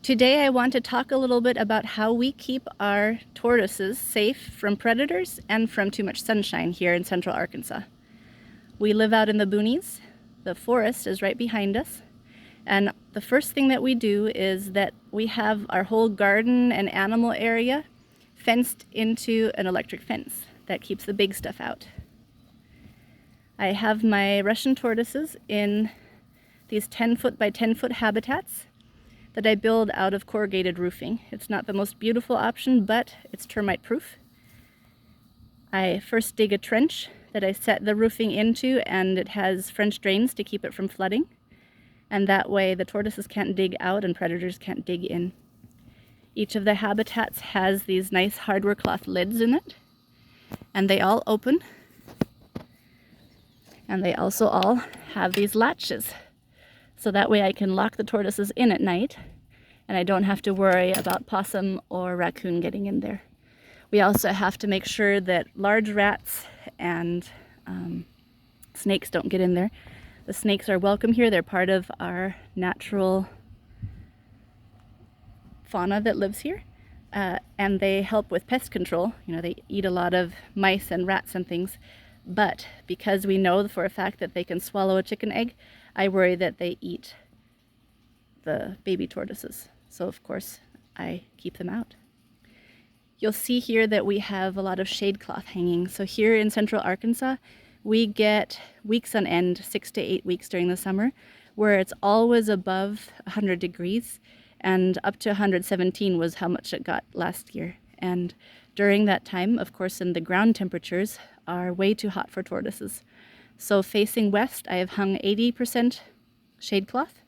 Today I want to talk a little bit about how we keep our tortoises safe from predators and from too much sunshine here in central Arkansas. We live out in the boonies. The forest is right behind us. And the first thing that we do is that we have our whole garden and animal area fenced into an electric fence that keeps the big stuff out. I have my Russian tortoises in these 10-foot by 10-foot habitats that I build out of corrugated roofing. It's not the most beautiful option, but it's termite proof. I first dig a trench that I set the roofing into, and it has French drains to keep it from flooding. And that way the tortoises can't dig out and predators can't dig in. Each of the habitats has these nice hardware cloth lids in it, and they all open. And they also all have these latches. So that way I can lock the tortoises in at night and I don't have to worry about possum or raccoon getting in there. We also have to make sure that large rats and snakes don't get in there. The snakes are welcome here. They're part of our natural fauna that lives here. And they help with pest control. You know, they eat a lot of mice and rats and things. But because we know for a fact that they can swallow a chicken egg, I worry that they eat the baby tortoises. So of course, I keep them out. You'll see here that we have a lot of shade cloth hanging. So here in central Arkansas, we get weeks on end, 6 to 8 weeks during the summer, where it's always above 100 degrees, and up to 117 was how much it got last year. And during that time, of course, the ground temperatures are way too hot for tortoises. So facing west, I have hung 80% shade cloth,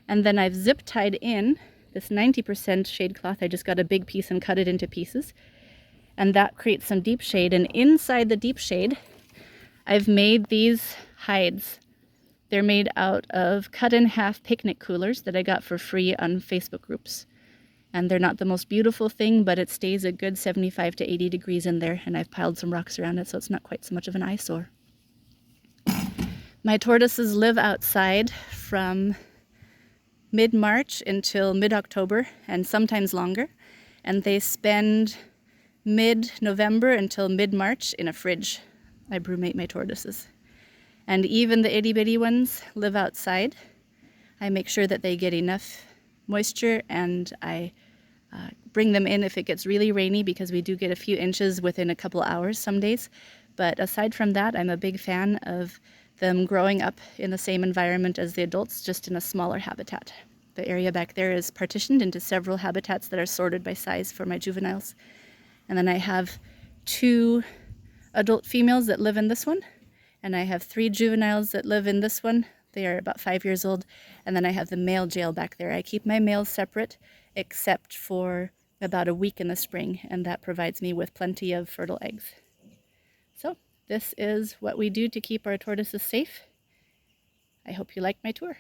and then I've zip tied in this 90% shade cloth. I just got a big piece and cut it into pieces, and that creates some deep shade. And inside the deep shade, I've made these hides. They're made out of cut in half picnic coolers that I got for free on Facebook groups. And they're not the most beautiful thing, but it stays a good 75 to 80 degrees in there, and I've piled some rocks around it so it's not quite so much of an eyesore. My tortoises live outside from mid-March until mid-October, and sometimes longer, and they spend mid-November until mid-March in a fridge. I brumate my tortoises. And even the itty-bitty ones live outside. I make sure that they get enough moisture, and I bring them in if it gets really rainy, because we do get a few inches within a couple hours some days. But aside from that, I'm a big fan of them growing up in the same environment as the adults, just in a smaller habitat. The area back there is partitioned into several habitats that are sorted by size for my juveniles. And then I have 2 adult females that live in this one, and I have 3 juveniles that live in this one. They are about 5 years old. And then I have the male jail back there. I keep my males separate, except for about a week in the spring, and that provides me with plenty of fertile eggs. So this is what we do to keep our tortoises safe. I hope you like my tour.